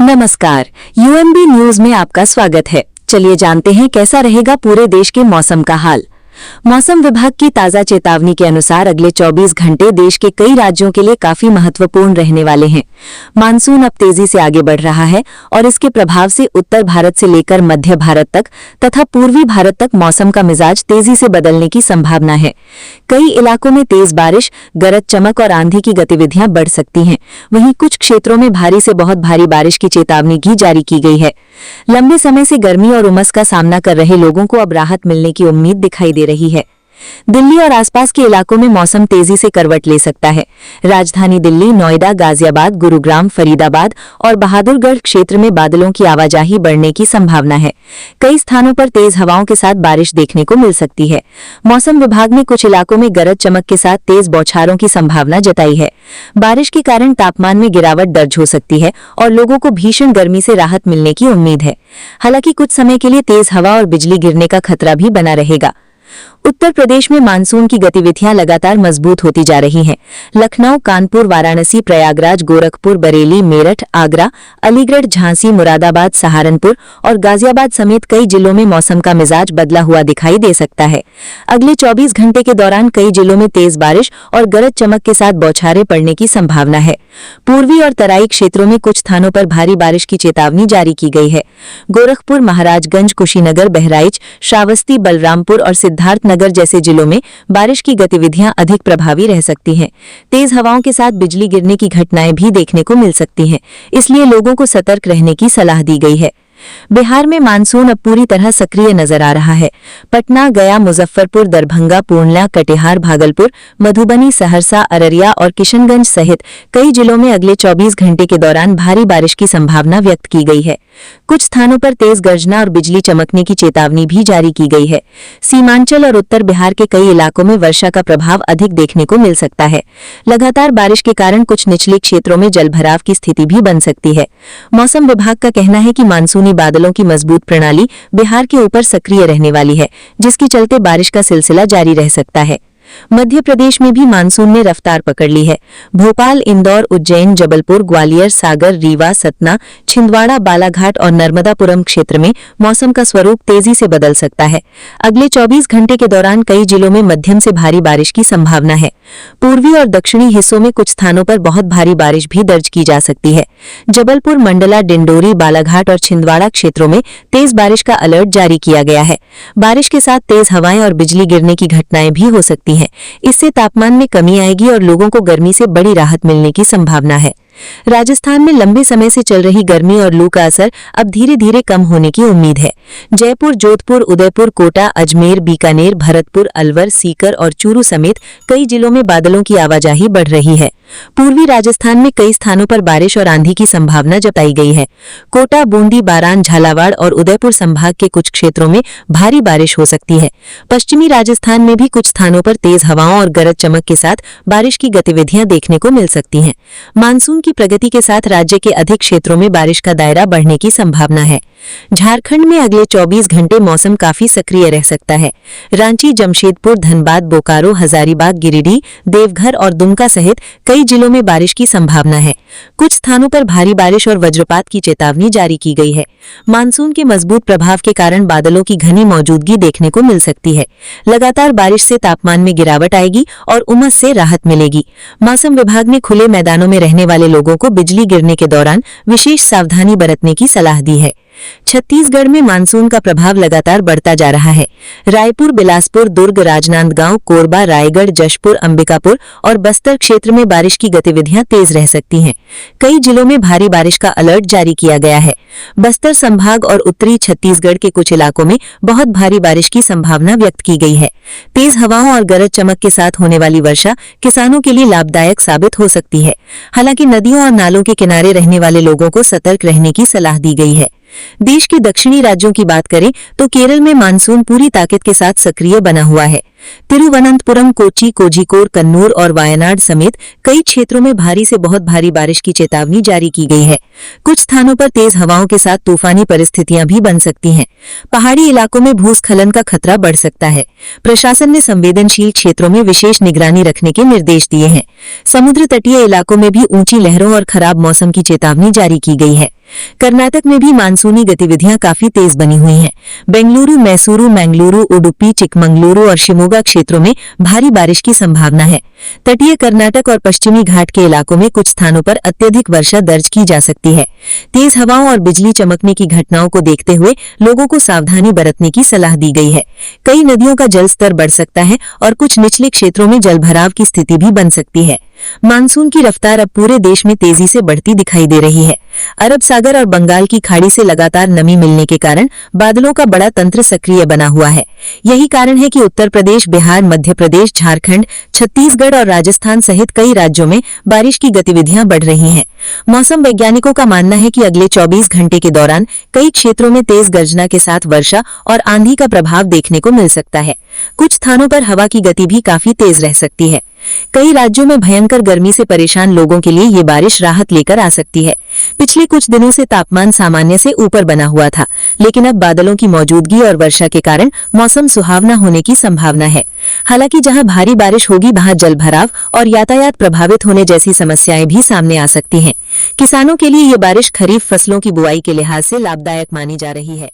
नमस्कार, UMB news में आपका स्वागत है। चलिए जानते हैं कैसा रहेगा पूरे देश के मौसम का हाल। मौसम विभाग की ताजा चेतावनी के अनुसार अगले 24 घंटे देश के कई राज्यों के लिए काफी महत्वपूर्ण रहने वाले हैं। मानसून अब तेजी से आगे बढ़ रहा है और इसके प्रभाव से उत्तर भारत से लेकर मध्य भारत तक तथा पूर्वी भारत तक मौसम का मिजाज तेजी से बदलने की संभावना है। कई इलाकों में तेज बारिश, गरज चमक और आंधी की गतिविधियां बढ़ सकती हैं। वहीं कुछ क्षेत्रों में भारी से बहुत भारी बारिश की चेतावनी भी जारी की गई है। लंबे समय से गर्मी और उमस का सामना कर रहे लोगों को अब राहत मिलने की उम्मीद दिखाई दे रही है। दिल्ली और आसपास के इलाकों में मौसम तेजी से करवट ले सकता है। राजधानी दिल्ली, नोएडा, गाजियाबाद, गुरुग्राम, फरीदाबाद और बहादुरगढ़ क्षेत्र में बादलों की आवाजाही बढ़ने की संभावना है। कई स्थानों पर तेज हवाओं के साथ बारिश देखने को मिल सकती है। मौसम विभाग ने कुछ इलाकों में गरज चमक के साथ तेज बौछारों की संभावना जताई है। बारिश के कारण तापमान में गिरावट दर्ज हो सकती है और लोगों को भीषण गर्मी से राहत मिलने की उम्मीद है। हालांकि कुछ समय के लिए तेज हवा और बिजली गिरने का खतरा भी बना रहेगा। उत्तर प्रदेश में मानसून की गतिविधियां लगातार मजबूत होती जा रही हैं। लखनऊ, कानपुर, वाराणसी, प्रयागराज, गोरखपुर, बरेली, मेरठ, आगरा, अलीगढ़, झांसी, मुरादाबाद, सहारनपुर और गाजियाबाद समेत कई जिलों में मौसम का मिजाज बदला हुआ दिखाई दे सकता है। अगले 24 घंटे के दौरान कई जिलों में तेज बारिश और गरज चमक के साथ बौछारें पड़ने की संभावना है। पूर्वी और तराई क्षेत्रों में कुछ स्थानों पर भारी बारिश की चेतावनी जारी की गई है। गोरखपुर, महाराजगंज, कुशीनगर, बहराइच, श्रावस्ती, बलरामपुर और सिद्धार्थनगर जैसे जिलों में बारिश की गतिविधियां अधिक प्रभावी रह सकती हैं। तेज हवाओं के साथ बिजली गिरने की घटनाएं भी देखने को मिल सकती हैं, इसलिए लोगों को सतर्क रहने की सलाह दी गई है। बिहार में मानसून अब पूरी तरह सक्रिय नजर आ रहा है। पटना, गया, मुजफ्फरपुर, दरभंगा, पूर्णिया, कटिहार, भागलपुर, मधुबनी, सहरसा, अररिया और किशनगंज सहित कई जिलों में अगले 24 घंटे के दौरान भारी बारिश की संभावना व्यक्त की गई है। कुछ स्थानों पर तेज गर्जना और बिजली चमकने की चेतावनी भी जारी की गई है। सीमांचल और उत्तर बिहार के कई इलाकों में वर्षा का प्रभाव अधिक देखने को मिल सकता है। लगातार बारिश के कारण कुछ निचले क्षेत्रों में जलभराव की स्थिति भी बन सकती है। मौसम विभाग का कहना है कि मानसूनी बादलों की मजबूत प्रणाली बिहार के ऊपर सक्रिय रहने वाली है, जिसके चलते बारिश का सिलसिला जारी रह सकता है। मध्य प्रदेश में भी मानसून ने रफ्तार पकड़ ली है। भोपाल, इंदौर, उज्जैन, जबलपुर, ग्वालियर, सागर, रीवा, सतना, छिंदवाड़ा, बालाघाट और नर्मदापुरम क्षेत्र में मौसम का स्वरूप तेजी से बदल सकता है। अगले 24 घंटे के दौरान कई जिलों में मध्यम से भारी बारिश की संभावना है। पूर्वी और दक्षिणी हिस्सों में कुछ स्थानों पर बहुत भारी बारिश भी दर्ज की जा सकती है। जबलपुर, मंडला, डिंडोरी, बालाघाट और छिंदवाड़ा क्षेत्रों में तेज बारिश का अलर्ट जारी किया गया है। बारिश के साथ तेज हवाएं और बिजली गिरने की घटनाएं भी हो सकती हैं। इससे तापमान में कमी आएगी और लोगों को गर्मी से बड़ी राहत मिलने की संभावना है। राजस्थान में लंबे समय से चल रही गर्मी और लू का असर अब धीरे धीरे कम होने की उम्मीद है। जयपुर, जोधपुर, उदयपुर, कोटा, अजमेर, बीकानेर, भरतपुर, अलवर, सीकर और चूरू समेत कई जिलों में बादलों की आवाजाही बढ़ रही है। पूर्वी राजस्थान में कई स्थानों पर बारिश और आंधी की संभावना जताई गई है। कोटा, बूंदी, बारान, झालावाड़ और उदयपुर संभाग के कुछ क्षेत्रों में भारी बारिश हो सकती है। पश्चिमी राजस्थान में भी कुछ स्थानों पर तेज हवाओं और गरज चमक के साथ बारिश की गतिविधियां देखने को मिल सकती हैं। मानसून की प्रगति के साथ राज्य के अधिक क्षेत्रों में बारिश का दायरा बढ़ने की संभावना है। झारखंड में अगले 24 घंटे मौसम काफी सक्रिय रह सकता है। रांची, जमशेदपुर, धनबाद, बोकारो, हजारीबाग, गिरिडीह, देवघर और दुमका सहित कई जिलों में बारिश की संभावना है। कुछ स्थानों पर भारी बारिश और वज्रपात की चेतावनी जारी की गई है। मानसून के मजबूत प्रभाव के कारण बादलों की घनी मौजूदगी देखने को मिल सकती है। लगातार बारिश से तापमान में गिरावट आएगी और उमस से राहत मिलेगी। मौसम विभाग ने खुले मैदानों में रहने वाले लोगों को बिजली गिरने के दौरान विशेष सावधानी बरतने की सलाह दी है। छत्तीसगढ़ में मानसून का प्रभाव लगातार बढ़ता जा रहा है। रायपुर, बिलासपुर, दुर्ग, राजनांदगांव, कोरबा, रायगढ़, जशपुर, अंबिकापुर और बस्तर क्षेत्र में बारिश की गतिविधियां तेज रह सकती हैं। कई जिलों में भारी बारिश का अलर्ट जारी किया गया है। बस्तर संभाग और उत्तरी छत्तीसगढ़ के कुछ इलाकों में बहुत भारी बारिश की संभावना व्यक्त की गई है। तेज हवाओं और गरज चमक के साथ होने वाली वर्षा किसानों के लिए लाभदायक साबित हो सकती है। हालांकि नदियों और नालों के किनारे रहने वाले लोगों को सतर्क रहने की सलाह दी गई है। देश के दक्षिणी राज्यों की बात करें तो केरल में मानसून पूरी ताकत के साथ सक्रिय बना हुआ है। तिरुवनंतपुरम, कोच्चि, कोझिकोड, कन्नूर और वायनाड समेत कई क्षेत्रों में भारी से बहुत भारी बारिश की चेतावनी जारी की गई है। कुछ स्थानों पर तेज हवाओं के साथ तूफानी परिस्थितियां भी बन सकती हैं। पहाड़ी इलाकों में भूस्खलन का खतरा बढ़ सकता है। प्रशासन ने संवेदनशील क्षेत्रों में विशेष निगरानी रखने के निर्देश दिए हैं। समुद्र तटीय इलाकों में भी ऊंची लहरों और खराब मौसम की चेतावनी जारी की गई है। कर्नाटक में भी मानसूनी गतिविधियां काफी तेज बनी हुई हैं। बेंगलुरु, मैसूरू, मंगलुरु, उडुपी, चिकमंगलुरु और शिमोगा क्षेत्रों में भारी बारिश की संभावना है। तटीय कर्नाटक और पश्चिमी घाट के इलाकों में कुछ स्थानों पर अत्यधिक वर्षा दर्ज की जा सकती है। तेज हवाओं और बिजली चमकने की घटनाओं को देखते हुए लोगों को सावधानी बरतने की सलाह दी गई है। कई नदियों का जलस्तर बढ़ सकता है और कुछ निचले क्षेत्रों में जलभराव की स्थिति भी बन सकती है। मानसून की रफ्तार अब पूरे देश में तेजी से बढ़ती दिखाई दे रही है। अरब सागर और बंगाल की खाड़ी से लगातार नमी मिलने के कारण बादलों का बड़ा तंत्र सक्रिय बना हुआ है। यही कारण है कि उत्तर प्रदेश, बिहार, मध्य प्रदेश, झारखंड, छत्तीसगढ़ और राजस्थान सहित कई राज्यों में बारिश की गतिविधियां बढ़ रही हैं। मौसम वैज्ञानिकों का मानना है कि अगले 24 घंटे के दौरान कई क्षेत्रों में तेज गर्जना के साथ वर्षा और आंधी का प्रभाव देखने को मिल सकता है। कुछ स्थानों पर हवा की गति भी काफी तेज रह सकती है। कई राज्यों में भयंकर गर्मी से परेशान लोगों के लिए ये बारिश राहत लेकर आ सकती है। पिछले कुछ दिनों से तापमान सामान्य से ऊपर बना हुआ था, लेकिन अब बादलों की मौजूदगी और वर्षा के कारण मौसम सुहावना होने की संभावना है। हालांकि जहां भारी बारिश होगी वहां जलभराव और यातायात प्रभावित होने जैसी समस्याएं भी सामने आ सकती हैं। किसानों के लिए ये बारिश खरीफ फसलों की बुआई के लिहाज से लाभदायक मानी जा रही है।